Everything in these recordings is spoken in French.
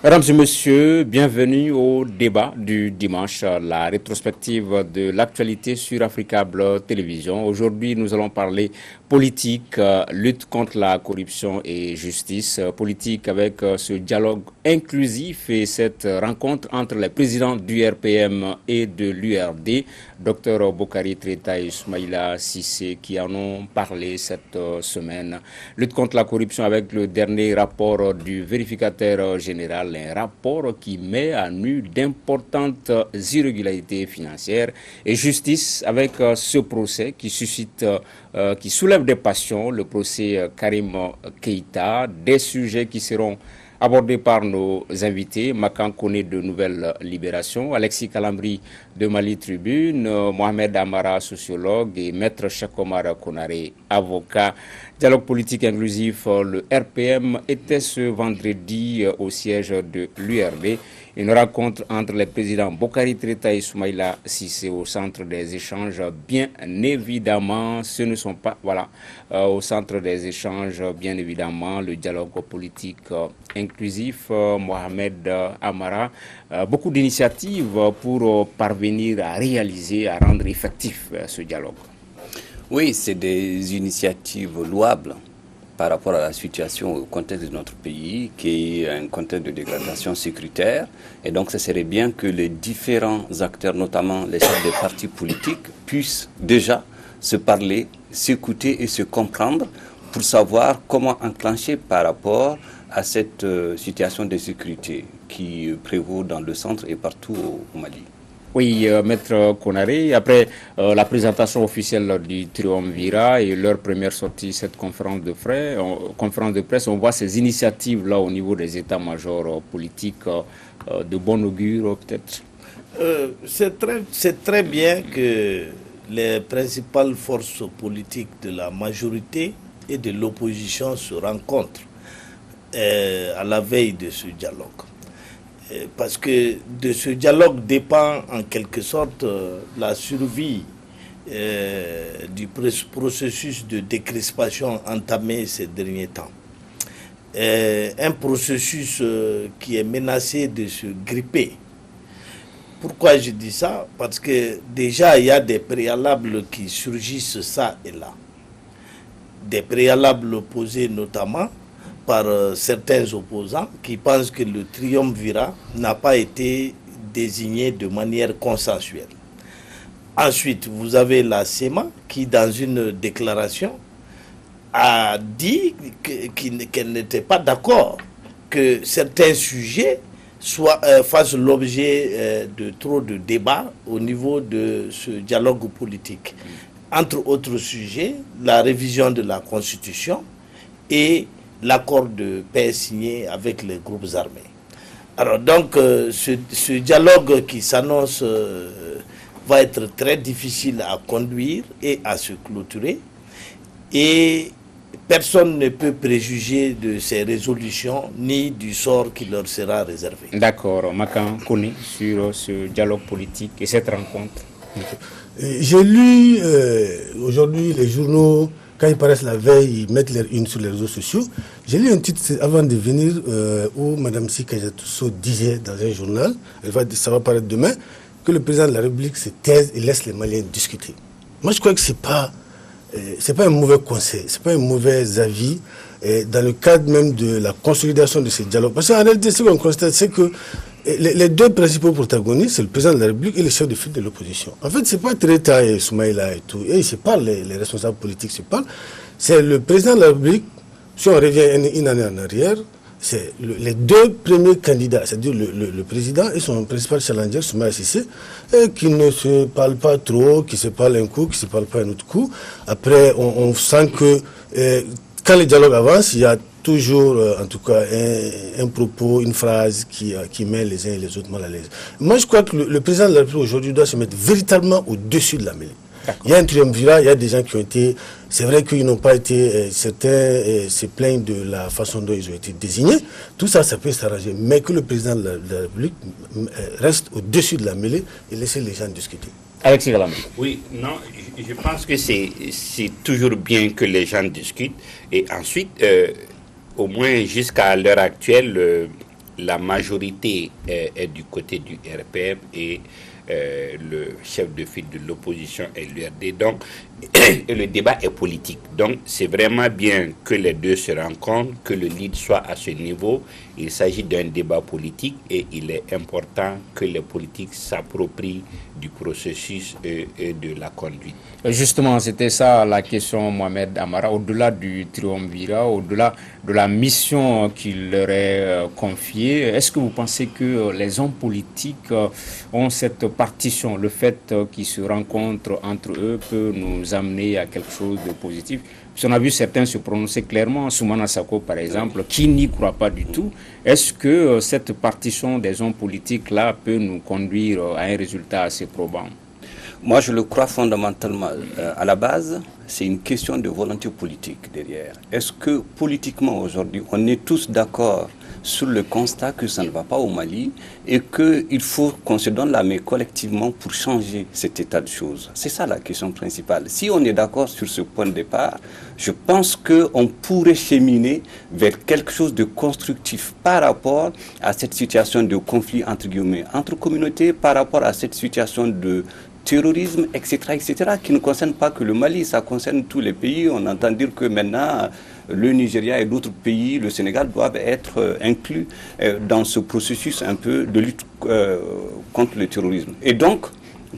Mesdames et messieurs, bienvenue au débat du dimanche, la rétrospective de l'actualité sur Africable Télévision. Aujourd'hui, nous allons parler politique, lutte contre la corruption et justice, politique avec ce dialogue inclusif et cette rencontre entre les présidents du RPM et de l'URD, Dr Boukari Treta et Soumaïla Sissé, qui en ont parlé cette semaine. Lutte contre la corruption avec le dernier rapport du vérificateur général, un rapport qui met à nu d'importantes irrégularités financières, et justice avec ce procès qui suscite, qui soulève des passions, le procès Karim Keïta, des sujets qui seront abordés par nos invités, Makan Kone de Nouvelle Libération, Alexis Kalambri de Mali Tribune, Mohamed Amara, sociologue, et Maître Chakomar Konare, avocat. Dialogue politique inclusif, le RPM était ce vendredi au siège de l'URD. Une rencontre entre les présidents Boukari Treta et Soumaïla Sissé au centre des échanges. Bien évidemment, ce ne sont pas, au centre des échanges, bien évidemment, le dialogue politique inclusif, Mohamed Amara. Beaucoup d'initiatives pour parvenir à réaliser, à rendre effectif ce dialogue. Oui, c'est des initiatives louables par rapport à la situation au contexte de notre pays, qui est un contexte de dégradation sécuritaire. Et donc, ce serait bien que les différents acteurs, notamment les chefs des partis politiques, puissent déjà se parler, s'écouter et se comprendre pour savoir comment enclencher par rapport à cette situation de sécurité qui prévaut dans le centre et partout au Mali. Oui, Maître Konare, après la présentation officielle du Triumvirat et leur première sortie, cette conférence de presse, on voit ces initiatives-là au niveau des états-majors politiques de bon augure, peut-être. C'est très bien que les principales forces politiques de la majorité et de l'opposition se rencontrent à la veille de ce dialogue. Parce que de ce dialogue dépend en quelque sorte la survie du processus de décrispation entamé ces derniers temps. Un processus qui est menacé de se gripper. Pourquoi je dis ça? Parce que déjà il y a des préalables qui surgissent ça et là. Des préalables posés notamment par certains opposants qui pensent que le triumvirat n'a pas été désigné de manière consensuelle. Ensuite, vous avez la SEMA qui, dans une déclaration, a dit qu'elle n'était pas d'accord que certains sujets fassent l'objet de trop de débats au niveau de ce dialogue politique. Entre autres sujets, la révision de la Constitution et l'accord de paix signé avec les groupes armés. Alors donc, ce dialogue qui s'annonce va être très difficile à conduire et à se clôturer. Et personne ne peut préjuger de ces résolutions ni du sort qui leur sera réservé. D'accord, Makan Kone, sur ce dialogue politique et cette rencontre. J'ai lu aujourd'hui les journaux. Quand ils paraissent la veille, ils mettent leur une sur les réseaux sociaux. J'ai lu un titre avant de venir où Mme Sikajatousso disait dans un journal, ça va paraître demain, que le président de la République se taise et laisse les Maliens discuter. Moi, je crois que c'est pas un mauvais conseil, c'est pas un mauvais avis dans le cadre même de la consolidation de ces dialogues. Parce qu'en réalité, ce qu'on constate, c'est que les deux principaux protagonistes, c'est le président de la République et le chef de file de l'opposition. En fait, c'est pas Treta et Soumaïla et tout. Et ils se parlent, les responsables politiques se parlent. C'est le président de la République, si on revient une année en arrière, c'est les deux premiers candidats, c'est-à-dire le président et son principal challenger, Soumaïla Sissé, qui ne se parlent pas trop, qui se parlent un coup, qui ne se parlent pas un autre coup. Après, on sent que quand le dialogue avance, il y a toujours, en tout cas, un propos, une phrase qui met les uns et les autres mal à l'aise. Moi, je crois que le président de la République aujourd'hui doit se mettre véritablement au-dessus de la mêlée. Il y a un triumvirat, il y a des gens qui ont été... C'est vrai qu'ils n'ont pas été... certains se plaignent de la façon dont ils ont été désignés. Tout ça, ça peut s'arranger. Mais que le président de la République reste au-dessus de la mêlée et laisse les gens discuter. Alexis Galamé. Oui, non, je pense que c'est toujours bien que les gens discutent. Et ensuite, au moins jusqu'à l'heure actuelle, la majorité est du côté du RPM et le chef de file de l'opposition est l'URD. Donc, et le débat est politique. Donc, c'est vraiment bien que les deux se rencontrent, que le lead soit à ce niveau. Il s'agit d'un débat politique et il est important que les politiques s'approprient du processus et de la conduite. Justement, c'était ça la question, Mohamed Amara. Au-delà du triumvirat, au-delà de la mission qu'il leur est confiée, est-ce que vous pensez que les hommes politiques ont cette partition, le fait qu'ils se rencontrent entre eux peut nous amener à quelque chose de positif? Puis on a vu certains se prononcer clairement, Soumana Sako par exemple, qui n'y croit pas du tout. Est-ce que cette partition des hommes politiques-là peut nous conduire à un résultat assez probant? Moi, je le crois fondamentalement. À la base, c'est une question de volonté politique derrière. Est-ce que politiquement aujourd'hui, on est tous d'accord sur le constat que ça ne va pas au Mali et qu'il faut qu'on se donne la main collectivement pour changer cet état de choses? C'est ça la question principale. Si on est d'accord sur ce point de départ, je pense qu'on pourrait cheminer vers quelque chose de constructif par rapport à cette situation de conflit entre guillemets, entre communautés, par rapport à cette situation de terrorisme, etc., qui ne concerne pas que le Mali, ça concerne tous les pays. On entend dire que maintenant, le Nigeria et d'autres pays, le Sénégal, doivent être inclus dans ce processus un peu de lutte contre le terrorisme. Et donc,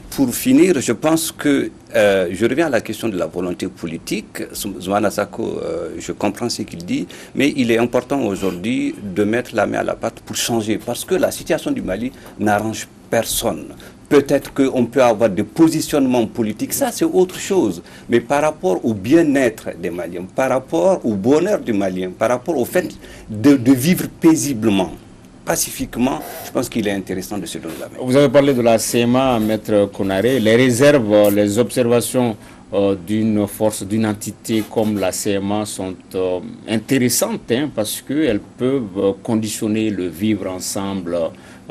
pour finir, je pense que, je reviens à la question de la volonté politique. Soumana Sako, je comprends ce qu'il dit, mais il est important aujourd'hui de mettre la main à la pâte pour changer, parce que la situation du Mali n'arrange personne. Peut-être qu'on peut avoir des positionnements politiques, ça c'est autre chose. Mais par rapport au bien-être des Maliens, par rapport au bonheur du Malien, par rapport au fait de vivre paisiblement, pacifiquement, je pense qu'il est intéressant de se donner la main. Vous avez parlé de la CMA, Maître Konaré. Les réserves, les observations d'une force, d'une entité comme la CMA sont intéressantes parce qu'elles peuvent conditionner le vivre ensemble.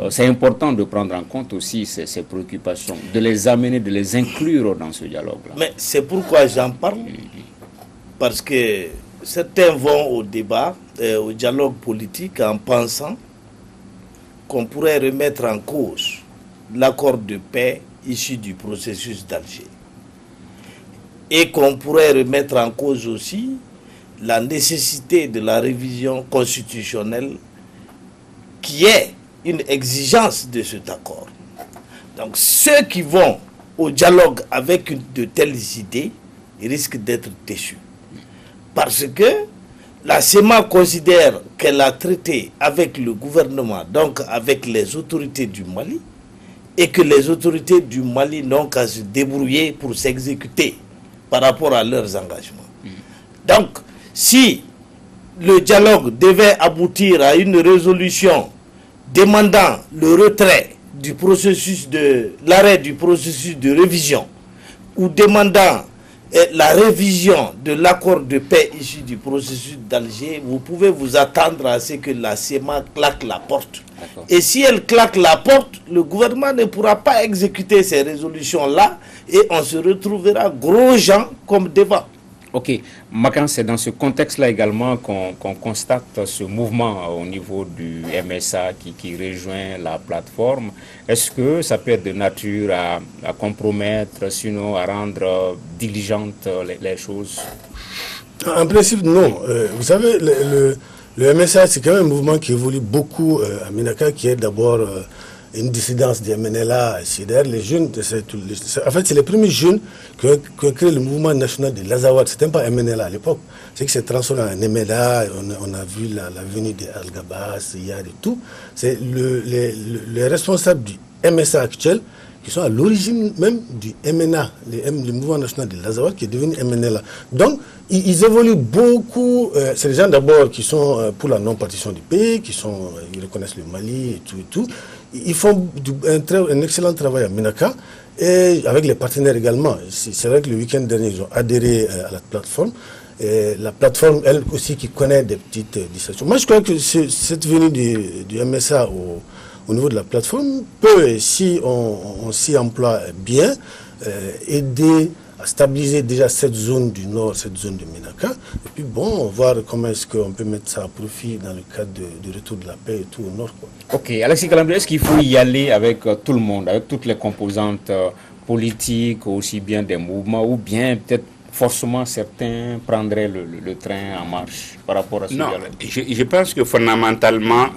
C'est important de prendre en compte aussi ces préoccupations, de les amener, de les inclure dans ce dialogue-là. Mais c'est pourquoi j'en parle, parce que certains vont au débat, au dialogue politique en pensant qu'on pourrait remettre en cause l'accord de paix issu du processus d'Alger. Et qu'on pourrait remettre en cause aussi la nécessité de la révision constitutionnelle qui est une exigence de cet accord. Donc ceux qui vont au dialogue avec de telles idées risquent d'être déçus. Parce que la CEMA considère qu'elle a traité avec le gouvernement, donc avec les autorités du Mali, et que les autorités du Mali n'ont qu'à se débrouiller pour s'exécuter par rapport à leurs engagements. Donc, si le dialogue devait aboutir à une résolution demandant le retrait du processus l'arrêt du processus de révision ou demandant la révision de l'accord de paix issu du processus d'Alger, vous pouvez vous attendre à ce que la CEMA claque la porte. Et si elle claque la porte, le gouvernement ne pourra pas exécuter ces résolutions-là et on se retrouvera gros gens comme devant. Ok, Makan, c'est dans ce contexte-là également qu'on constate ce mouvement au niveau du MSA qui rejoint la plateforme. Est-ce que ça peut être de nature à compromettre, sinon à rendre diligentes les choses? En principe, non. Vous savez, le MSA, c'est quand même un mouvement qui évolue beaucoup à Ménaka, qui est d'abord une dissidence des MNLA. C'est d'ailleurs les jeunes, en fait, c'est les premiers jeunes qui ont créé le mouvement national de l'Azawad. C'était pas MNLA à l'époque. C'est que c'est transformé en MNLA. On a vu la venue des Al-Gabas, Yad et tout. C'est les responsables du MSA actuel qui sont à l'origine même du MNA, le mouvement national de l'Azawad, qui est devenu MNLA. Donc, ils évoluent beaucoup. C'est les gens d'abord qui sont pour la non-partition du pays, ils reconnaissent le Mali et tout. Ils font un excellent travail à Ménaka et avec les partenaires également. C'est vrai que le week-end dernier, ils ont adhéré à la plateforme. Et la plateforme, elle aussi, qui connaît des petites distractions. Moi, je crois que cette venue du MSA au niveau de la plateforme peut, si on s'y emploie bien, aider à stabiliser déjà cette zone du nord, cette zone de Ménaka. Et puis bon, voir comment est-ce qu'on peut mettre ça à profit dans le cadre du retour de la paix et tout au nord, quoi. Ok, Alexis Calambré, est-ce qu'il faut y aller avec tout le monde, avec toutes les composantes politiques, aussi bien des mouvements, ou bien peut-être forcément certains prendraient le train en marche par rapport à ce Non, dialogue? je pense que fondamentalement,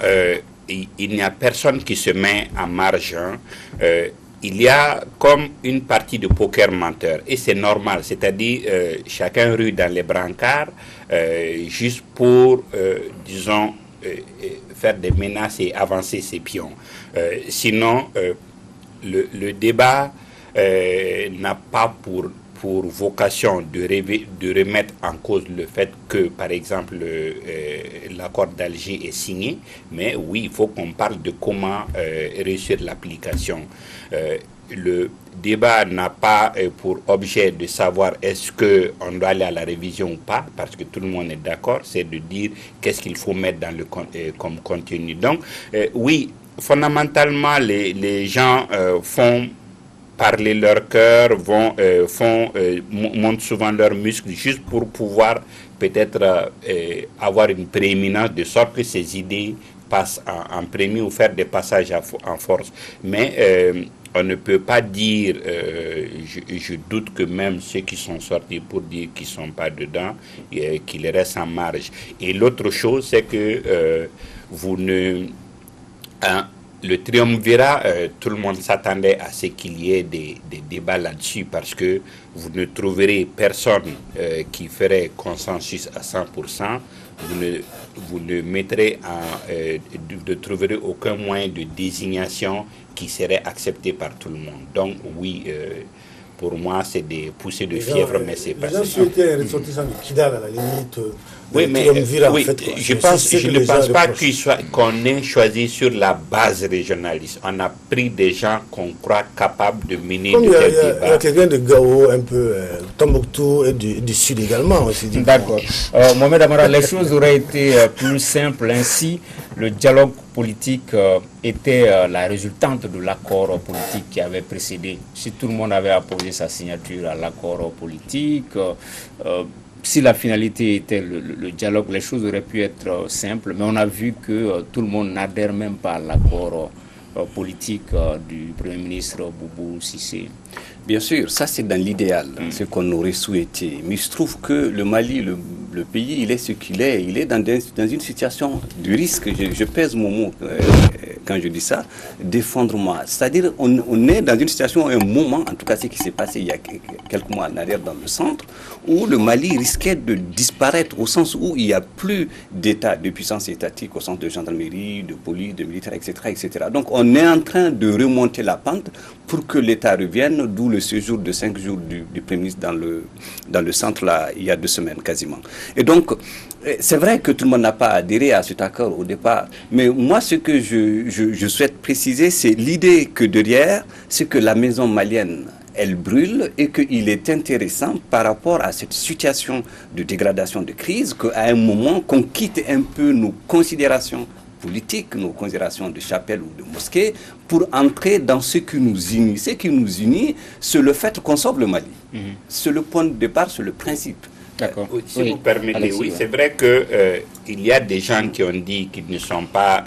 il n'y a personne qui se met en marge. Hein. Il y a comme une partie de poker menteur, et c'est normal, c'est-à-dire chacun rue dans les brancards juste pour, disons, faire des menaces et avancer ses pions. Sinon, le débat n'a pas pour vocation de remettre en cause le fait que, par exemple, l'accord d'Alger est signé, mais oui, il faut qu'on parle de comment réussir l'application. Le débat n'a pas pour objet de savoir est-ce qu'on doit aller à la révision ou pas, parce que tout le monde est d'accord, c'est de dire qu'est-ce qu'il faut mettre dans comme contenu. Donc, oui, fondamentalement, les gens font parler leur cœur, montent souvent leurs muscles juste pour pouvoir peut-être avoir une prééminence de sorte que ces idées passent en premier ou faire des passages en force. Mais on ne peut pas dire, je doute que même ceux qui sont sortis pour dire qu'ils ne sont pas dedans, qu'ils restent en marge. Et l'autre chose, c'est que le triumvirat, tout le monde s'attendait à ce qu'il y ait des débats là-dessus parce que vous ne trouverez personne qui ferait consensus à 100%. Vous ne mettrez ne trouverez aucun moyen de désignation qui serait accepté par tout le monde. Donc oui, pour moi, c'est des poussées de fièvre, mais c'est pas ça. Les gens souhaitaient un ressortissant de Kidal à la limite. Oui, mais en fait, je ne pense pas qu'on ait choisi sur la base régionaliste. On a pris des gens qu'on croit capables de mener de tels débats. Il y a quelqu'un de Gao, un peu, Tombouctou et du Sud également aussi. D'accord. Mohamed Amara, les choses auraient été plus simples ainsi. Le dialogue politique était la résultante de l'accord politique qui avait précédé. Si tout le monde avait apposé sa signature à l'accord politique, si la finalité était le dialogue, les choses auraient pu être simples, mais on a vu que tout le monde n'adhère même pas à l'accord politique du Premier ministre Boubou Cissé. Bien sûr, ça c'est dans l'idéal, ce qu'on aurait souhaité. Mais il se trouve que le Mali, le pays, il est ce qu'il est. Il est dans une situation de risque. Je pèse mon mot quand je dis ça, d'effondrement. C'est-à-dire on est dans une situation, un moment, en tout cas ce qui s'est passé il y a quelques mois en arrière dans le centre, où le Mali risquait de disparaître au sens où il n'y a plus d'État, de puissance étatique, au sens de gendarmerie, de police, de militaires, etc., etc. Donc on est en train de remonter la pente pour que l'État revienne, d'où le séjour de 5 jours du Premier ministre dans le centre, là, il y a 2 semaines quasiment. Et donc, c'est vrai que tout le monde n'a pas adhéré à cet accord au départ, mais moi, ce que je souhaite préciser, c'est l'idée que derrière, c'est que la maison malienne, elle brûle et qu'il est intéressant par rapport à cette situation de dégradation, de crise, qu'à un moment, qu'on quitte un peu nos considérations politiques, nos considérations de chapelle ou de mosquée, pour entrer dans ce qui nous unit. Ce qui nous unit, c'est le fait qu'on sauve le Mali. C'est le point de départ, c'est le principe. D'accord. Si vous permettez, oui, c'est vrai qu'il y a des gens qui ont dit qu'ils ne sont pas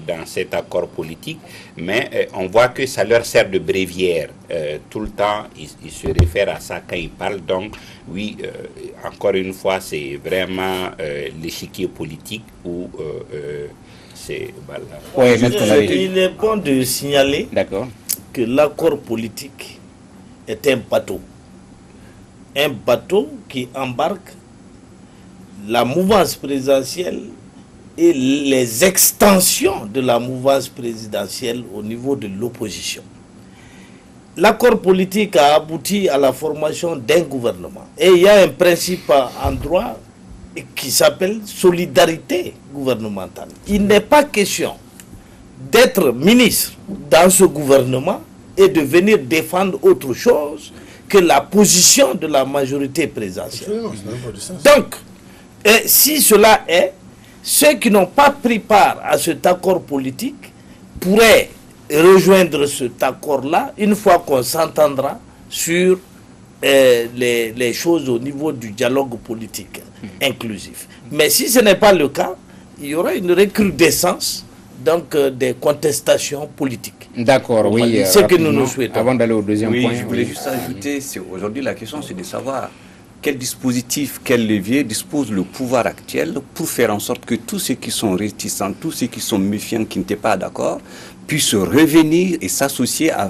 dans cet accord politique, mais on voit que ça leur sert de bréviaire. Tout le temps, ils se réfèrent à ça quand ils parlent. Donc, oui, encore une fois, c'est vraiment l'échiquier politique où c'est... Voilà. Il est bon de signaler que l'accord politique est un bateau. Un bateau qui embarque la mouvance présidentielle et les extensions de la mouvance présidentielle au niveau de l'opposition. L'accord politique a abouti à la formation d'un gouvernement. Et il y a un principe en droit qui s'appelle solidarité gouvernementale. Il n'est pas question d'être ministre dans ce gouvernement et de venir défendre autre chose que la position de la majorité présidentielle. Donc, si cela est, ceux qui n'ont pas pris part à cet accord politique pourraient rejoindre cet accord-là une fois qu'on s'entendra sur les choses au niveau du dialogue politique inclusif. Mais si ce n'est pas le cas, il y aura une recrudescence donc des contestations politiques. D'accord, oui. C'est ce que nous nous souhaitons. Avant d'aller au deuxième point. Je voulais juste ajouter, aujourd'hui la question c'est de savoir quel dispositif, quel levier dispose le pouvoir actuel pour faire en sorte que tous ceux qui sont réticents, tous ceux qui sont méfiants, qui n'étaient pas d'accord, puissent revenir et s'associer à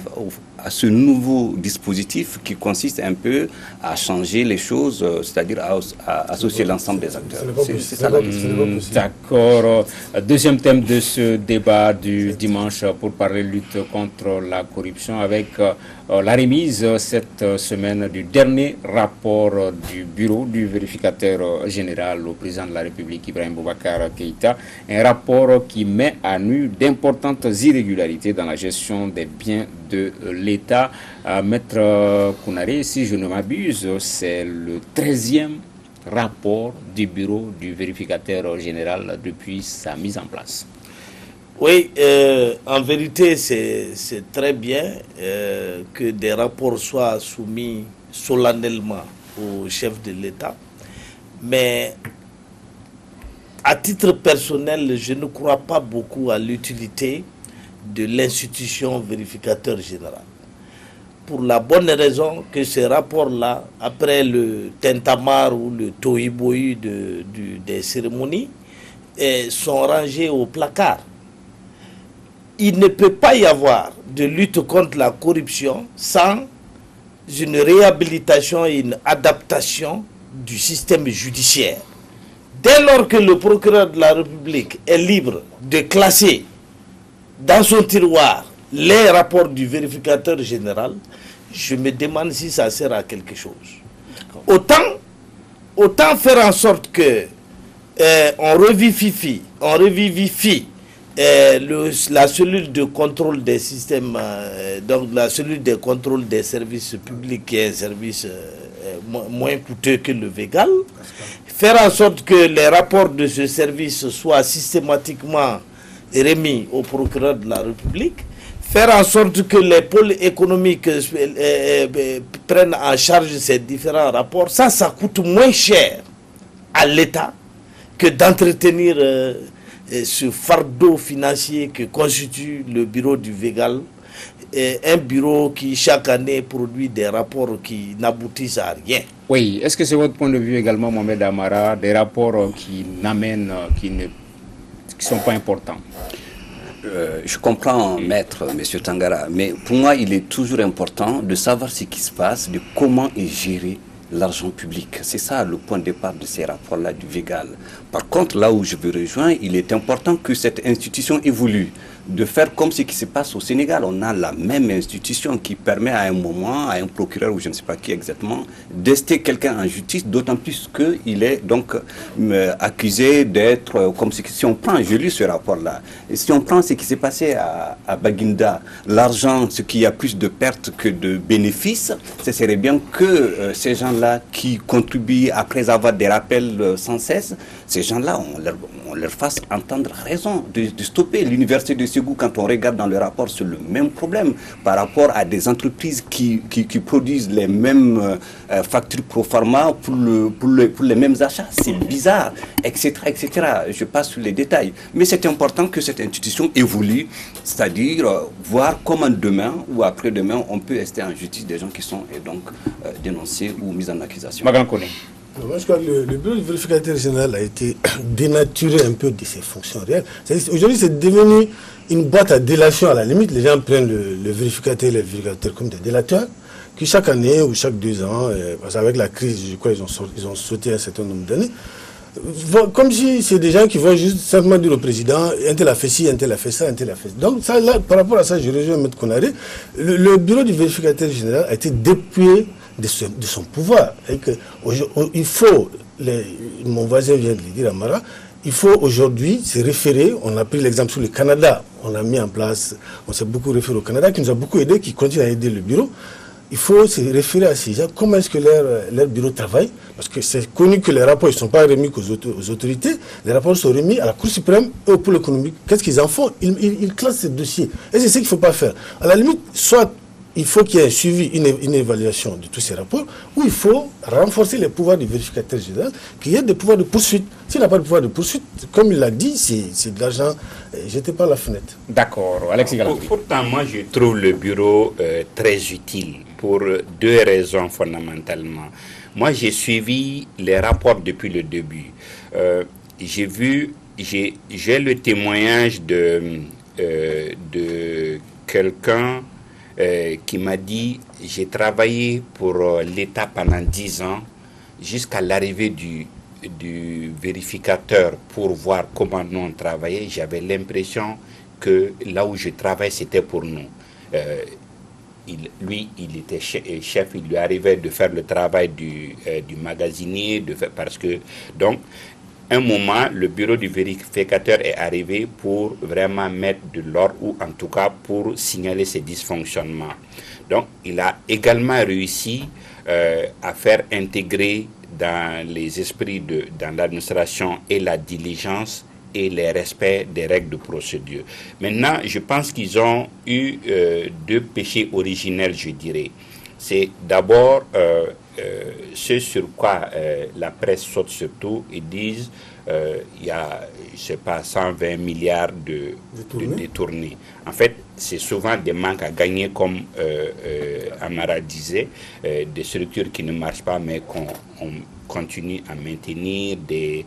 ce nouveau dispositif qui consiste un peu à changer les choses, c'est-à-dire à associer l'ensemble des acteurs. C'est ça la question. D'accord. Deuxième thème de ce débat du dimanche pour parler lutte contre la corruption avec la remise cette semaine du dernier rapport du bureau du vérificateur général au président de la République Ibrahim Boubacar Keïta, un rapport qui met à nu d'importantes irrégularités dans la gestion des biens de l'État. Maître Kounaré, si je ne m'abuse, c'est le 13e rapport du bureau du vérificateur général depuis sa mise en place. Oui, en vérité, c'est très bien que des rapports soient soumis solennellement au chef de l'État. Mais à titre personnel, je ne crois pas beaucoup à l'utilité de l'institution vérificateur général. Pour la bonne raison que ces rapports-là, après le tintamarre ou le tohu-bohu des cérémonies, sont rangés au placard. Il ne peut pas y avoir de lutte contre la corruption sans une réhabilitation et une adaptation du système judiciaire. Dès lors que le procureur de la République est libre de classer dans son tiroir les rapports du vérificateur général, je me demande si ça sert à quelque chose. Autant faire en sorte que on revivifie la cellule de contrôle des systèmes, donc la cellule de contrôle des services publics qui est un service moins coûteux que le VEGAL, faire en sorte que les rapports de ce service soient systématiquement remis au procureur de la République, faire en sorte que les pôles économiques prennent en charge ces différents rapports, ça coûte moins cher à l'État que d'entretenir ce fardeau financier que constitue le bureau du VEGAL, un bureau qui chaque année produit des rapports qui n'aboutissent à rien. Oui, est-ce que c'est votre point de vue également, Mohamed Amara, des rapports qui n'amènent, qui ne sont pas importants? Je comprends, maître, monsieur Tangara, mais pour moi, il est toujours important de savoir ce qui se passe, de comment est géré l'argent public. C'est ça le point de départ de ces rapports-là du VEGAL. Par contre, là où je veux rejoindre, il est important que cette institution évolue. De faire comme ce qui se passe au Sénégal. On a la même institution qui permet à un moment, à un procureur ou je ne sais pas qui exactement, d'ester quelqu'un en justice, d'autant plus qu'il est donc accusé d'être, comme si on prend, je lis ce rapport-là, et si on prend ce qui s'est passé à Baginda, l'argent, ce qui a plus de pertes que de bénéfices, ce serait bien que ces gens-là qui contribuent après avoir des rappels sans cesse, ces gens-là, on leur fasse entendre raison de stopper. L'université de Ségou, quand on regarde dans le rapport, c'est le même problème par rapport à des entreprises qui produisent les mêmes factures pro forma pour les mêmes achats. C'est bizarre, etc., etc. Je passe sur les détails. Mais c'est important que cette institution évolue, c'est-à-dire voir comment demain ou après-demain, on peut rester en justice des gens qui sont donc dénoncés ou mis en accusation. Magan Koné. Moi, je crois que le bureau du vérificateur général a été dénaturé un peu de ses fonctions réelles. Aujourd'hui, c'est devenu une boîte à délation. À la limite, les gens prennent le vérificateur et les vérificateurs comme des délateurs, qui chaque année ou chaque 2 ans, parce qu'avec la crise, je crois qu'ils ont sauté un certain nombre d'années, comme si c'est des gens qui vont juste simplement dire au président, un tel a fait ci, un tel a fait ça, un tel a fait ça. Donc, ça, là, par rapport à ça, je rejoins M. Kounaré. Le bureau du vérificateur général a été dépouillé de son pouvoir. Et que, il faut, mon voisin vient de le dire, Amara, il faut aujourd'hui se référer, on a pris l'exemple sur le Canada, on a mis en place, on s'est beaucoup référé au Canada, qui nous a beaucoup aidé, qui continue à aider le bureau. Il faut se référer à ces gens, comment est-ce que leur bureau travaille, parce que c'est connu que les rapports ne sont pas remis aux autorités, les rapports sont remis à la Cour suprême et au pôle économique. Qu'est-ce qu'ils en font? Ils classent ces dossiers. Et c'est ce qu'il ne faut pas faire. À la limite, soit il faut qu'il y ait un suivi, une évaluation de tous ces rapports, où il faut renforcer les pouvoirs du vérificateur général, qu'il y ait des pouvoirs de poursuite. S'il n'a pas de pouvoir de poursuite, comme il l'a dit, c'est de l'argent jeté par la fenêtre. D'accord. Alexis Galandri. Pourtant, moi, je trouve le bureau très utile pour deux raisons fondamentalement. Moi, j'ai suivi les rapports depuis le début. J'ai le témoignage de quelqu'un qui m'a dit: j'ai travaillé pour l'État pendant 10 ans jusqu'à l'arrivée du vérificateur pour voir comment nous on travaillait. J'avais l'impression que là où je travaille, c'était pour nous. Il était chef, il lui arrivait de faire le travail du magasinier, parce que, donc, un moment, le bureau du vérificateur est arrivé pour vraiment mettre de l'ordre, ou en tout cas pour signaler ces dysfonctionnements. Donc, il a également réussi à faire intégrer dans les esprits dans l'administration et la diligence et le respect des règles de procédure. Maintenant, je pense qu'ils ont eu deux péchés originels, je dirais. C'est d'abord ce sur quoi la presse saute surtout. Ils disent il y a, je sais pas, 120 milliards de détournés. En fait, c'est souvent des manques à gagner, comme Amara disait, des structures qui ne marchent pas, mais qu'on continue à maintenir, des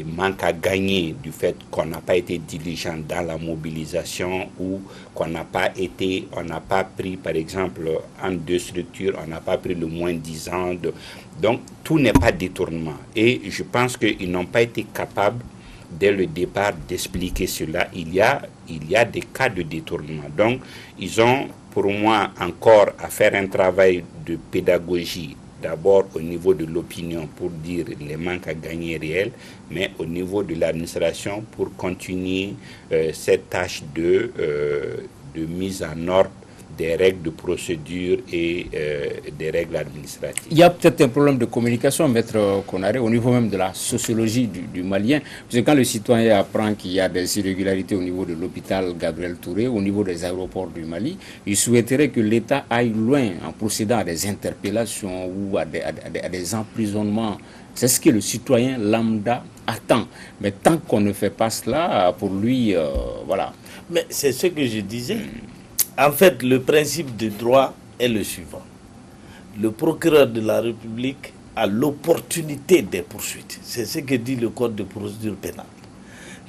manques à gagner du fait qu'on n'a pas été diligent dans la mobilisation, ou qu'on n'a pas été, on n'a pas pris, par exemple, en deux structures, on n'a pas pris le moins 10 ans. Donc, tout n'est pas détournement. Et je pense qu'ils n'ont pas été capables, dès le départ, d'expliquer cela. Il y a des cas de détournement. Donc, ils ont, pour moi, encore à faire un travail de pédagogie, d'abord au niveau de l'opinion pour dire les manques à gagner réels, mais au niveau de l'administration pour continuer cette tâche de mise en ordre des règles de procédure et des règles administratives. Il y a peut-être un problème de communication, Maître Konaré, au niveau même de la sociologie du Malien. Parce que quand le citoyen apprend qu'il y a des irrégularités au niveau de l'hôpital Gabriel Touré, au niveau des aéroports du Mali, il souhaiterait que l'État aille loin en procédant à des interpellations ou à des emprisonnements. C'est ce que le citoyen lambda attend. Mais tant qu'on ne fait pas cela, pour lui, voilà. Mais c'est ce que je disais. En fait, le principe de droit est le suivant. Le procureur de la République a l'opportunité des poursuites. C'est ce que dit le Code de procédure pénale.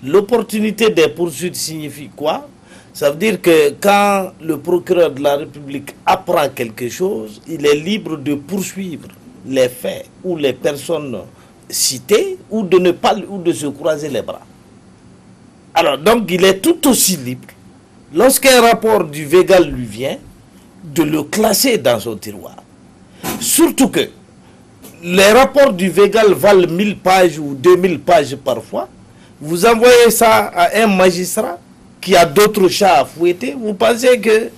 L'opportunité des poursuites signifie quoi? Ça veut dire que quand le procureur de la République apprend quelque chose, il est libre de poursuivre les faits ou les personnes citées, ou de ne pas, ou de se croiser les bras. Alors, donc, il est tout aussi libre, lorsqu'un rapport du Végal lui vient, de le classer dans son tiroir. Surtout que les rapports du Végal valent 1000 pages ou 2000 pages parfois. Vous envoyez ça à un magistrat qui a d'autres chats à fouetter. Vous pensez que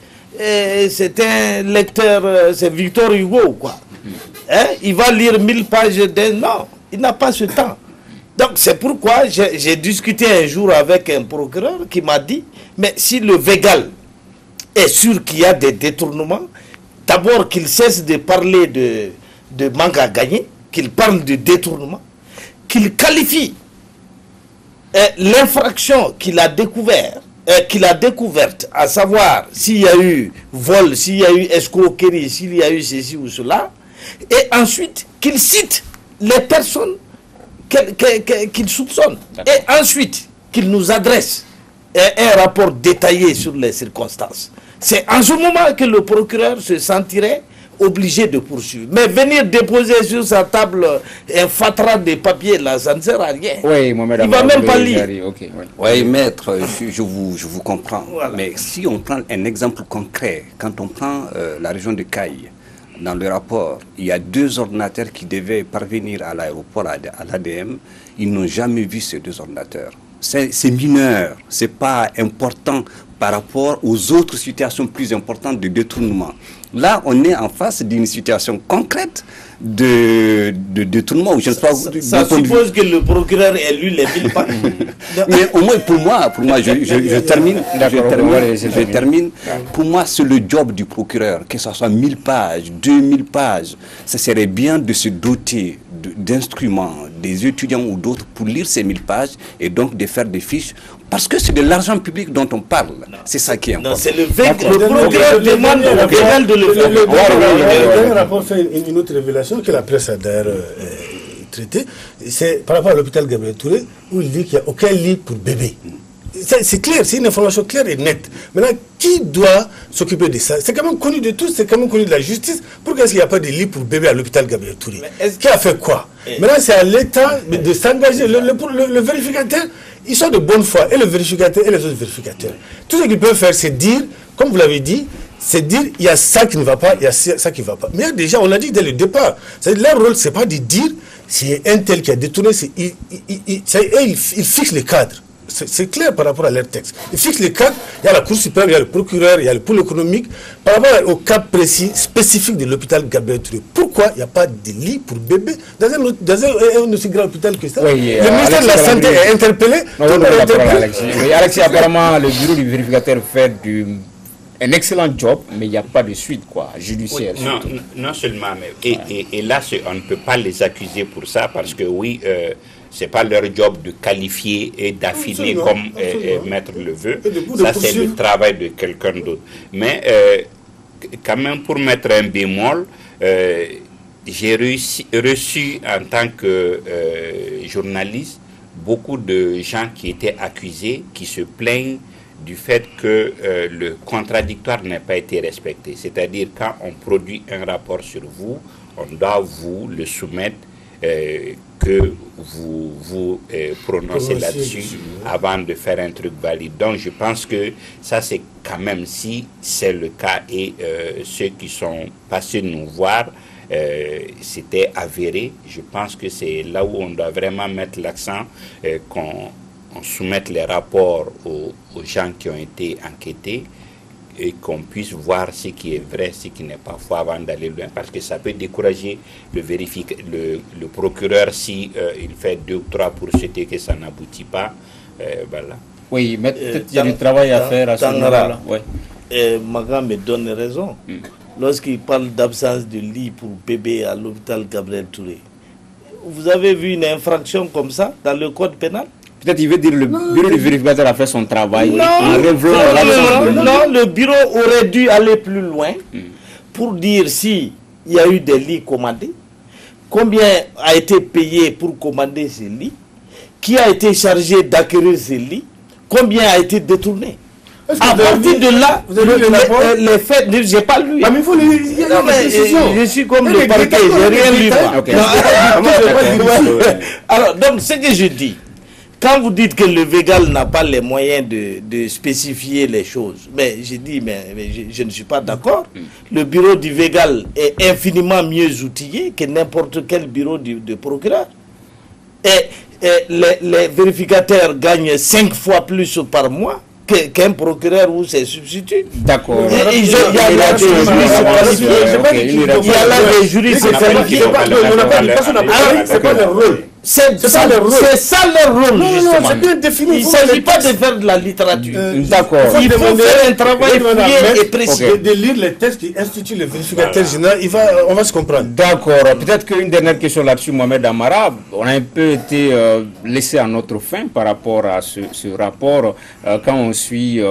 c'est un lecteur, c'est Victor Hugo ou quoi, hein? Il va lire 1000 pages d'un... Non, il n'a pas ce temps. Donc c'est pourquoi j'ai discuté un jour avec un procureur qui m'a dit, mais si le Végal est sûr qu'il y a des détournements, d'abord qu'il cesse de parler de manque à gagner, qu'il parle de détournement, qu'il qualifie l'infraction qu'il a découverte, à savoir s'il y a eu vol, s'il y a eu escroquerie, s'il y a eu ceci ou cela, et ensuite qu'il cite les personnes qu'il soupçonne, et ensuite qu'il nous adresse un rapport détaillé sur les circonstances. C'est en ce moment que le procureur se sentirait obligé de poursuivre. Mais venir déposer sur sa table un fatras de papier, là, ça ne sert à rien. Oui, Mohamed, il ne va même pas lire. Okay, oui, maître, je vous comprends. Voilà. Mais si on prend un exemple concret, quand on prend la région de Caille, dans le rapport, il y a 2 ordinateurs qui devaient parvenir à l'aéroport, à l'ADM. Ils n'ont jamais vu ces 2 ordinateurs. C'est mineur, c'est pas important par rapport aux autres situations plus importantes de détournement. Là, on est en face d'une situation concrète de détournement. Je ne sais pas, ça suppose que le procureur ait lu les 1000 pages. Mais au moins pour moi, je termine. Pour moi, c'est le job du procureur, que ce soit 1000 pages, 2000 pages. Ça serait bien de se doter d'instruments, des étudiants ou d'autres pour lire ces 1000 pages et donc de faire des fiches. Parce que c'est de l'argent public dont on parle. C'est ça qui est important. Non, c'est le procureur demande au Végal de le faire. Le dernier rapport fait une autre révélation que la presse a d'ailleurs traitée. C'est par rapport à l'hôpital Gabriel Touré, où il dit qu'il n'y a aucun lit pour bébé. C'est clair, c'est une information claire et nette. Maintenant, qui doit s'occuper de ça? C'est quand même connu de tous, c'est quand même connu de la justice. Pourquoi est-ce qu'il n'y a pas de lit pour bébé à l'hôpital Gabriel Touré? Qui a fait quoi? Maintenant, c'est à l'État de s'engager. Le vérificateur, ils sont de bonne foi, et le vérificateur et les autres vérificateurs. Tout ce qu'ils peuvent faire, c'est dire, comme vous l'avez dit, c'est dire il y a ça qui ne va pas, il y a ça qui ne va pas. Mais déjà, on l'a dit dès le départ, leur rôle, ce n'est pas de dire c'est un tel qui a détourné, ils fixent les cadres. C'est clair par rapport à leur texte. Ils fixent les cadres, il y a la Cour suprême, il y a le procureur, il y a le pôle économique. Par rapport au cas précis, spécifique de l'hôpital Gabriel Touré, pourquoi il n'y a pas de lit pour bébé dans un aussi grand hôpital que ça? Oui, le ministère de la Santé est interpellé. Alexis, apparemment, le bureau du vérificateur fait un excellent job, mais il n'y a pas de suite judiciaire. Oui, non seulement, mais, et là, on ne peut pas les accuser pour ça, parce que oui, c'est pas leur job de qualifier et d'affiner comme Maître le veut. Ça, c'est le travail de quelqu'un d'autre. Mais quand même, pour mettre un bémol, j'ai reçu en tant que journaliste beaucoup de gens qui étaient accusés, qui se plaignent du fait que le contradictoire n'a pas été respecté. C'est-à-dire, quand on produit un rapport sur vous, on doit vous le soumettre, que vous prononcez là-dessus avant de faire un truc valide. Donc je pense que ça, c'est quand même, si c'est le cas, et ceux qui sont passés nous voir, c'était avéré. Je pense que c'est là où on doit vraiment mettre l'accent, qu'on soumette les rapports aux gens qui ont été enquêtés, et qu'on puisse voir ce qui est vrai, ce qui n'est pas faux avant d'aller loin, parce que ça peut décourager le procureur si il fait 2 ou 3 poursuites que ça n'aboutit pas. Voilà. Oui, mais peut-être qu'il y a du travail à faire à ce moment-là. Maga me donne raison. Lorsqu'il parle d'absence de lit pour bébé à l'hôpital Gabriel Touré, vous avez vu une infraction comme ça dans le code pénal? Peut-être il veut dire le bureau du vérificateur a fait son travail. Non, le bureau aurait dû aller plus loin pour dire si il y a eu des lits commandés, combien a été payé pour commander ces lits, qui a été chargé d'acquérir ces lits, combien a été détourné. À partir de là, les faits, je n'ai pas lu. Mais il faut je suis comme le parquet, je n'ai rien lu. Alors, donc, ce que je dis, quand vous dites que le Végal n'a pas les moyens de spécifier les choses, mais j'ai dit, mais je ne suis pas d'accord. Le bureau du Végal est infiniment mieux outillé que n'importe quel bureau de procureur. Et les vérificateurs gagnent 5 fois plus par mois qu'un procureur ou ses substituts. D'accord. Il y a là des juristes qualifiés. Il y a là des juristes qualifiés. C'est pas leur rôle. C'est ça leur rôle, justement. C'est bien défini. Il ne s'agit pas de faire de la littérature. D'accord. Il faut faire un travail fouillé et précis. De lire les textes qui instituent le vérificateur général, on va se comprendre. D'accord. Peut-être qu'une dernière question là-dessus, Mohamed Amara. On a un peu été laissé à notre fin par rapport à ce rapport. Quand on suit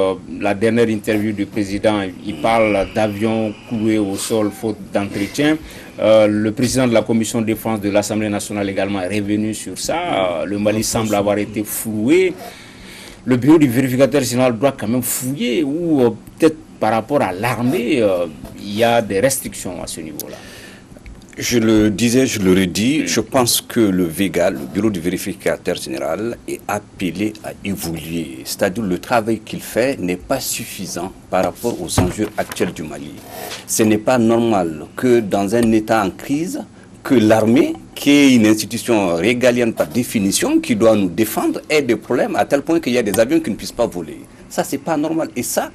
la dernière interview du président, il parle d'avions cloués au sol faute d'entretien. Le président de la commission de défense de l'Assemblée nationale également est revenu sur ça. Le Mali semble avoir été floué. Le bureau du vérificateur général doit quand même fouiller, ou peut-être par rapport à l'armée, il y a des restrictions à ce niveau-là. Je le disais, je le redis, je pense que le Végal, le bureau du vérificateur général, est appelé à évoluer. C'est-à-dire le travail qu'il fait n'est pas suffisant par rapport aux enjeux actuels du Mali. Ce n'est pas normal que dans un État en crise, que l'armée, qui est une institution régalienne par définition, qui doit nous défendre, ait des problèmes à tel point qu'il y a des avions qui ne puissent pas voler. Ça, c'est pas normal. Et ça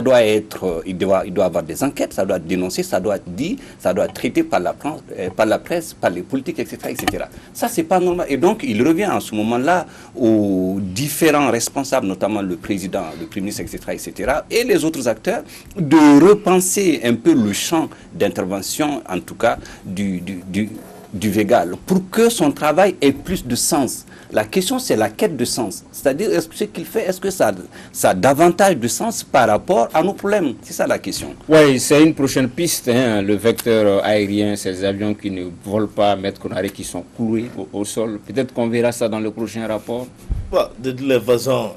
doit être, il doit avoir des enquêtes, ça doit être dénoncé, ça doit être dit, ça doit être traité par la presse, par les politiques, etc., etc. Ça, c'est pas normal. Et donc, il revient en ce moment-là aux différents responsables, notamment le président, le premier ministre, etc., etc., et les autres acteurs, de repenser un peu le champ d'intervention, en tout cas, du Végal, pour que son travail ait plus de sens. La question, c'est la quête de sens. C'est-à-dire, est-ce que ce qu'il fait, est-ce que ça a davantage de sens par rapport à nos problèmes? C'est ça la question. Oui, c'est une prochaine piste, hein, le vecteur aérien, ces avions qui ne volent pas, Maître Konaré, qui sont cloués au sol. Peut-être qu'on verra ça dans le prochain rapport. Bon, de toute façon,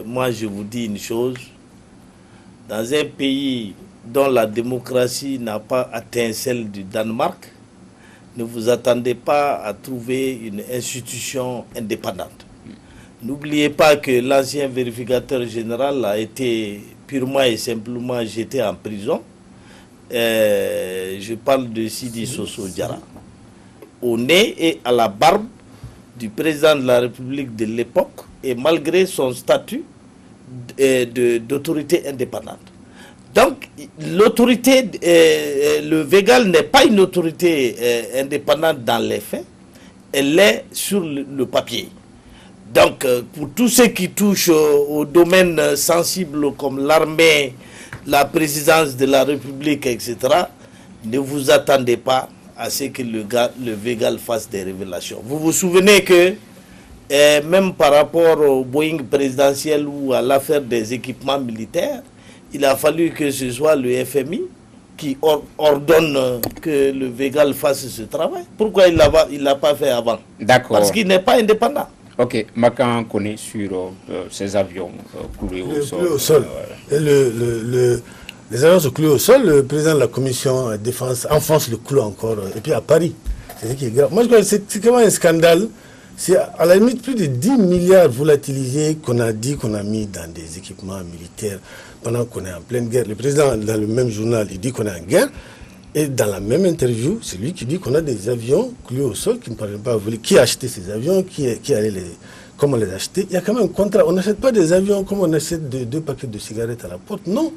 moi je vous dis une chose. Dans un pays dont la démocratie n'a pas atteint celle du Danemark, ne vous attendez pas à trouver une institution indépendante. N'oubliez pas que l'ancien vérificateur général a été purement et simplement jeté en prison. Je parle de Sidi Soso Diarra. Au nez et à la barbe du président de la République de l'époque, et malgré son statut d'autorité indépendante. Donc, l'autorité, le Végal n'est pas une autorité indépendante dans les faits, elle est sur le papier. Donc, pour tous ceux qui touchent aux domaines sensibles comme l'armée, la présidence de la République, etc., ne vous attendez pas à ce que le Végal fasse des révélations. Vous vous souvenez que, même par rapport au Boeing présidentiel ou à l'affaire des équipements militaires, il a fallu que ce soit le FMI qui ordonne que le Végal fasse ce travail. Pourquoi il ne l'a pas fait avant? D'accord. Parce qu'il n'est pas indépendant. Ok, Makan connaît sur ces avions cloués au sol. Et les avions sont cloués au sol, le président de la commission de défense enfonce le clou encore, et puis à Paris. C'est ce qui est grave. Moi je crois que c'est vraiment un scandale. C'est à la limite plus de 10 milliards volatilisés qu'on a dit qu'on a mis dans des équipements militaires pendant qu'on est en pleine guerre. Le président, dans le même journal, il dit qu'on est en guerre. Et dans la même interview, c'est lui qui dit qu'on a des avions cloués au sol qui ne parviennent pas à voler. Qui a acheté ces avions? Comment les acheter? Il y a quand même un contrat. On n'achète pas des avions comme on achète deux paquets de cigarettes à la porte. Non.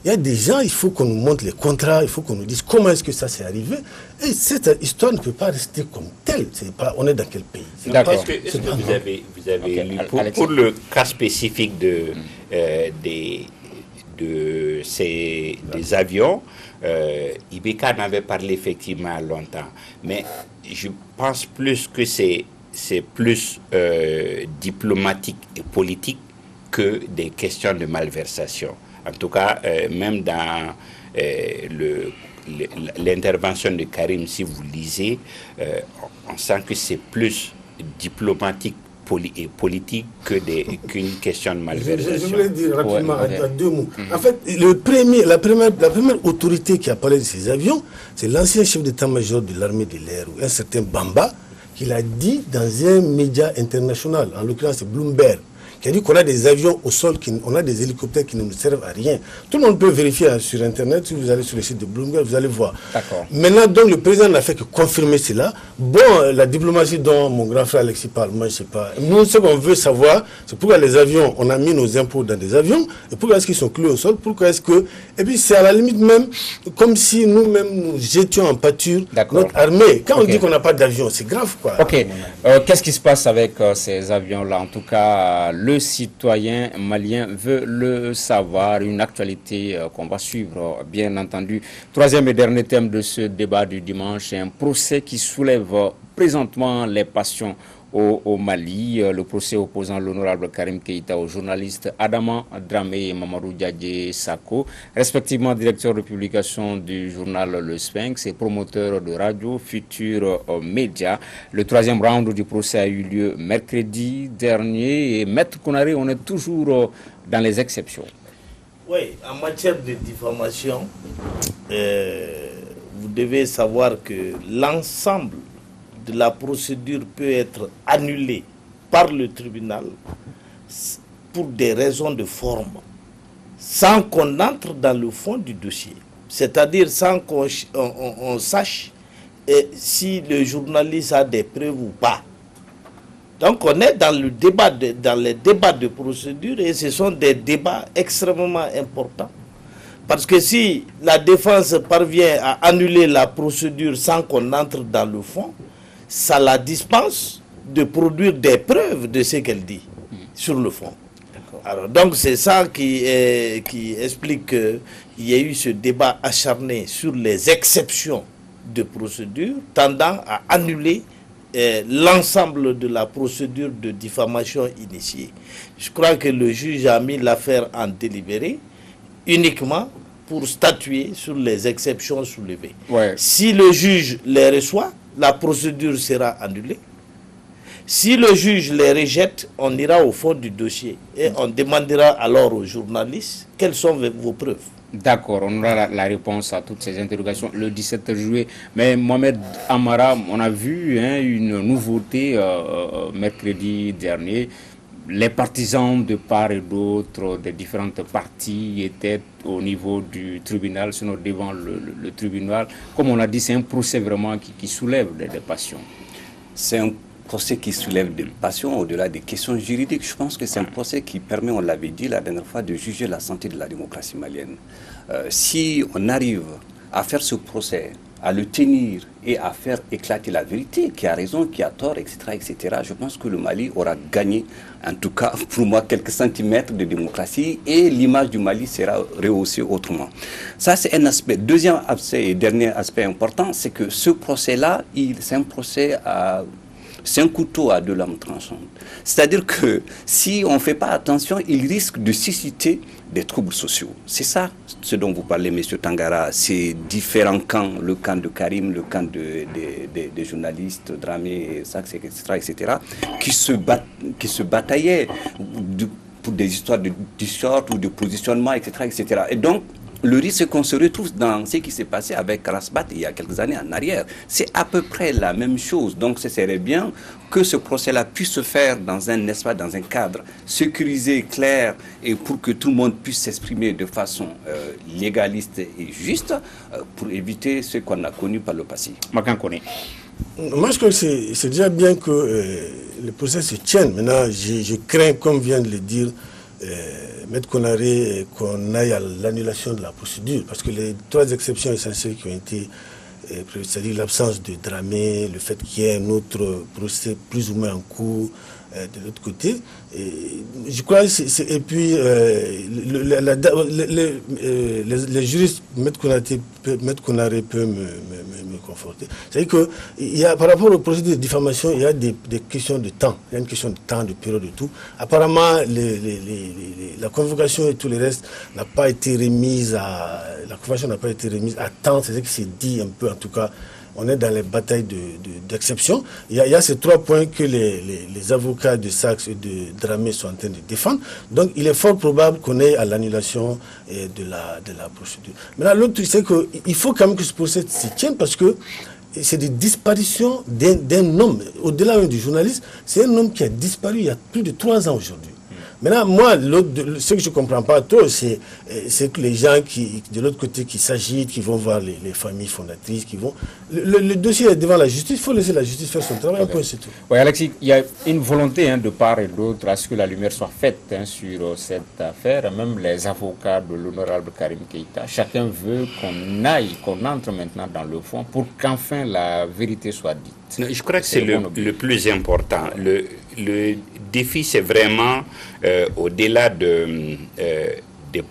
Il y a des gens, il faut qu'on nous montre les contrats, il faut qu'on nous dise comment est-ce que ça s'est arrivé. Et cette histoire ne peut pas rester comme telle. On est dans quel pays? Est-ce que vous avez lu pour le cas spécifique des avions, Ibeka en avait parlé effectivement longtemps, mais je pense plus que c'est plus diplomatique et politique que des questions de malversation. En tout cas, même dans l'intervention de Karim, si vous lisez, on sent que c'est plus diplomatique et politique qu'une question de malversation. Je voulais dire rapidement à deux mots. En fait, la première autorité qui a parlé de ces avions, c'est l'ancien chef d'état-major de l'armée de l'air, un certain Bamba, qui l'a dit dans un média international, en l'occurrence c'est Bloomberg, qui a dit qu'on a des avions au sol, on a des hélicoptères qui ne nous servent à rien. Tout le monde peut vérifier sur Internet, si vous allez sur le site de Bloomberg, vous allez voir. Maintenant, donc, le président n'a fait que confirmer cela. Bon, la diplomatie dont mon grand frère Alexis parle, moi, je ne sais pas. Nous, ce qu'on veut savoir, c'est pourquoi les avions, on a mis nos impôts dans des avions, et pourquoi est-ce qu'ils sont cloués au sol, pourquoi est-ce que... Et puis, c'est à la limite même, comme si nous-mêmes, nous jetions en pâture notre armée. Quand on dit qu'on n'a pas d'avion, c'est grave, quoi. Ok. Qu'est-ce qui se passe avec ces avions-là? En tout cas, le citoyen malien veut le savoir, une actualité qu'on va suivre, bien entendu. Troisième et dernier thème de ce débat du dimanche, un procès qui soulève présentement les passions au Mali, le procès opposant l'honorable Karim Keïta aux journalistes Adama Dramé et Mamadou Diadje Sako, respectivement directeur de publication du journal Le Sphinx et promoteur de radio Futur Média. Le troisième round du procès a eu lieu mercredi dernier et Maître Konaré, on est toujours dans les exceptions. Oui, en matière de diffamation, vous devez savoir que l'ensemble de la procédure peut être annulée par le tribunal pour des raisons de forme, sans qu'on entre dans le fond du dossier. C'est-à-dire sans qu'on sache si le journaliste a des preuves ou pas. Donc on est dans les débats de procédure, et ce sont des débats extrêmement importants. Parce que si la défense parvient à annuler la procédure sans qu'on entre dans le fond, ça la dispense de produire des preuves de ce qu'elle dit sur le fond. Alors, donc c'est ça qui explique qu'il y ait eu ce débat acharné sur les exceptions de procédure tendant à annuler l'ensemble de la procédure de diffamation initiée. Je crois que le juge a mis l'affaire en délibéré uniquement pour statuer sur les exceptions soulevées. Ouais. Si le juge les reçoit, la procédure sera annulée. Si le juge les rejette, on ira au fond du dossier et on demandera alors aux journalistes quelles sont vos preuves. D'accord, on aura la réponse à toutes ces interrogations le 17 juillet. Mais Mohamed Amara, on a vu une nouveauté mercredi dernier. Les partisans de part et d'autre des différentes parties étaient au niveau du tribunal, sinon devant le tribunal. Comme on l'a dit, c'est un procès vraiment qui soulève des passions. C'est un procès qui soulève des passions au-delà des questions juridiques. Je pense que c'est un procès qui permet, on l'avait dit la dernière fois, de juger la santé de la démocratie malienne. Si on arrive à faire ce procès, à le tenir et à faire éclater la vérité, qui a raison, qui a tort, etc., etc., je pense que le Mali aura gagné, en tout cas pour moi, quelques centimètres de démocratie, et l'image du Mali sera rehaussée autrement. Ça, c'est un aspect. Deuxième aspect et dernier aspect important, c'est que ce procès-là, c'est un procès à... C'est un couteau à deux lames tranchantes. C'est-à-dire que si on ne fait pas attention, il risque de susciter des troubles sociaux. C'est ça ce dont vous parlez, M. Tangara, ces différents camps, le camp de Karim, le camp des journalistes, Dramé, Saks, etc., qui se bataillaient pour des histoires de t-shirt ou de positionnement, etc. Et donc, le risque qu'on se retrouve dans ce qui s'est passé avec Rasbat il y a quelques années en arrière, c'est à peu près la même chose. Donc ce serait bien que ce procès-là puisse se faire dans un espace, dans un cadre sécurisé, clair, et pour que tout le monde puisse s'exprimer de façon légaliste et juste, pour éviter ce qu'on a connu par le passé. Makan Kone. Moi, je crois que c'est déjà bien que le procès se tienne. Maintenant, je crains, comme vient de le dire Maître Konaré, qu'on aille à l'annulation de la procédure, parce que les trois exceptions essentielles qui ont été prévues, c'est-à-dire l'absence de Dramé, le fait qu'il y ait un autre procès plus ou moins en cours de l'autre côté, je crois, et puis les juristes, Maître Konaré peut me conforter. C'est-à-dire que par rapport au procédure de diffamation, il y a des questions de temps. Il y a une question de temps, de période, de tout. Apparemment, la convocation et tout le reste n'a pas été remise à... La convocation n'a pas été remise à temps. C'est ce qui s'est dit un peu, en tout cas. On est dans les batailles d'exception. Il y a ces trois points que les avocats de Saks et de Dramé sont en train de défendre. Donc, il est fort probable qu'on ait à l'annulation de la procédure. Maintenant, l'autre, c'est qu'il faut quand même que ce procès se tienne parce que c'est des disparitions d'un homme. Au-delà même du journaliste, c'est un homme qui a disparu il y a plus de 3 ans aujourd'hui. Maintenant, moi, ce que je ne comprends pas trop, c'est que les gens de l'autre côté qui s'agitent, qui vont voir les familles fondatrices, qui vont... Le dossier est devant la justice, il faut laisser la justice faire son travail, Okay. c'est tout. Oui, Alexis, il y a une volonté de part et d'autre à ce que la lumière soit faite sur cette affaire. Même les avocats de l'honorable Karim Keïta, chacun veut qu'on entre maintenant dans le fond pour qu'enfin la vérité soit dite. Je crois que c'est le plus important. Le défi, c'est vraiment au-delà des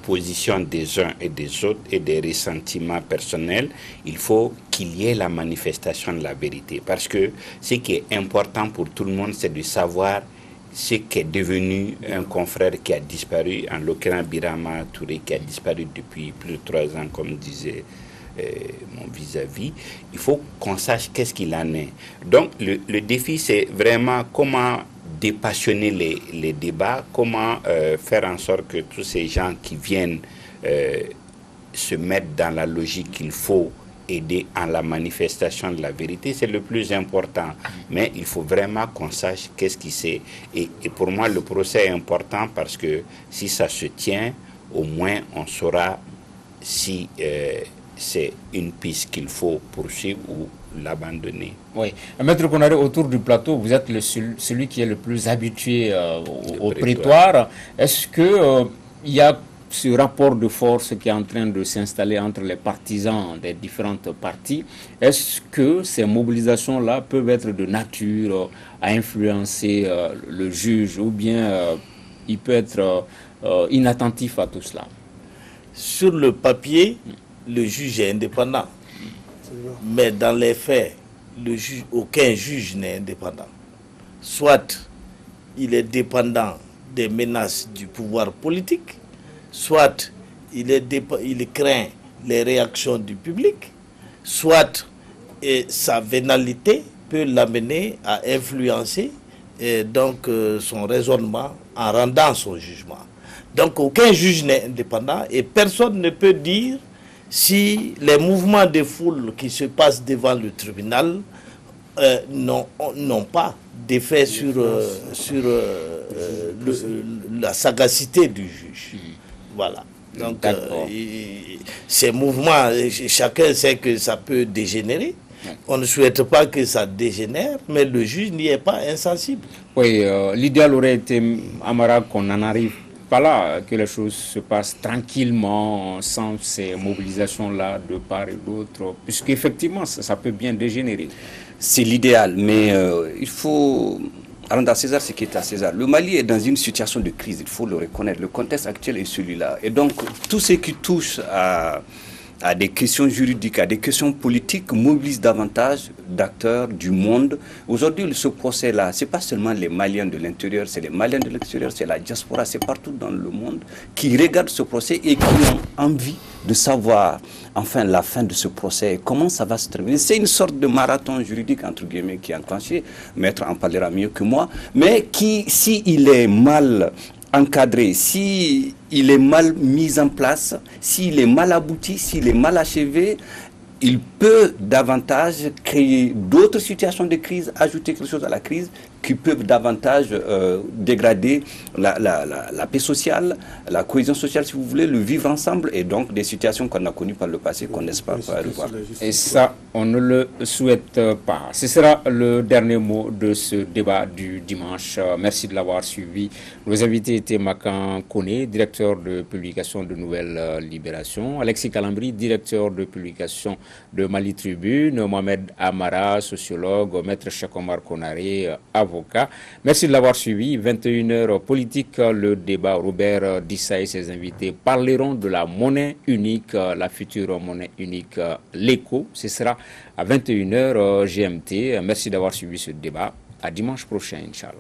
positions des uns et des autres et des ressentiments personnels, il faut qu'il y ait la manifestation de la vérité. Parce que ce qui est important pour tout le monde, c'est de savoir ce qu'est devenu un confrère qui a disparu, en l'occurrence Birama Touré, qui a disparu depuis plus de 3 ans, comme disait mon vis-à-vis. Il faut qu'on sache qu'est-ce qu'il en est. Donc le défi, c'est vraiment comment dépassionner les débats, comment faire en sorte que tous ces gens qui viennent se mettre dans la logique qu'il faut aider en la manifestation de la vérité, c'est le plus important. Mais il faut vraiment qu'on sache qu'est-ce qui c'est. Et pour moi, le procès est important parce que si ça se tient, au moins on saura si c'est une piste qu'il faut poursuivre ou l'abandonner. Oui. Maître Konaré, autour du plateau, vous êtes celui qui est le plus habitué au prétoire. Est-ce que il y a ce rapport de force qui est en train de s'installer entre les partisans des différentes parties? Est-ce que ces mobilisations-là peuvent être de nature à influencer le juge, ou bien il peut être inattentif à tout cela? Sur le papier, le juge est indépendant. Mais dans les faits, aucun juge n'est indépendant. Soit il est dépendant des menaces du pouvoir politique, soit il craint les réactions du public, soit sa vénalité peut l'amener à influencer son raisonnement en rendant son jugement. Donc aucun juge n'est indépendant et personne ne peut dire si les mouvements de foule qui se passent devant le tribunal n'ont pas d'effet sur la sagacité du juge. Voilà. Donc ces mouvements, chacun sait que ça peut dégénérer. On ne souhaite pas que ça dégénère, mais le juge n'y est pas insensible. Oui, l'idéal aurait été, Amara, qu'on en arrive pas là, que les choses se passent tranquillement, sans ces mobilisations-là de part et d'autre, puisqu'effectivement, ça peut bien dégénérer. C'est l'idéal, mais il faut rendre à César ce qui est à César. Le Mali est dans une situation de crise, il faut le reconnaître. Le contexte actuel est celui-là. Et donc, tout ce qui touche à des questions juridiques, à des questions politiques, mobilise davantage d'acteurs du monde. Aujourd'hui, ce procès-là, ce n'est pas seulement les Maliens de l'intérieur, c'est les Maliens de l'extérieur, c'est la diaspora, c'est partout dans le monde qui regardent ce procès et qui ont envie de savoir enfin la fin de ce procès, comment ça va se terminer. C'est une sorte de marathon juridique, entre guillemets, qui est enclenché. Maître en parlera mieux que moi, mais qui, s'il est mal encadré, s'il est mal mis en place, s'il est mal abouti, s'il est mal achevé, il peut davantage créer d'autres situations de crise, ajouter quelque chose à la crise qui peuvent davantage dégrader la paix sociale, la cohésion sociale, si vous voulez, le vivre ensemble, et donc des situations qu'on a connues par le passé, qu'on n'espère pas revoir. Et ça, on ne le souhaite pas. Ce sera le dernier mot de ce débat du dimanche. Merci de l'avoir suivi. Nos invités étaient Makan Koné, directeur de publication de Nouvelles Libérations, Alexis Kalambri, directeur de publication de Mali Tribune, Mohamed Amara, sociologue, Maître Cheikh-Omar Konaré, avocat. Merci de l'avoir suivi. 21h politique, le débat. Robert Dissa et ses invités parleront de la monnaie unique, la future monnaie unique, l'éco. Ce sera à 21h GMT. Merci d'avoir suivi ce débat. À dimanche prochain, Inch'Allah.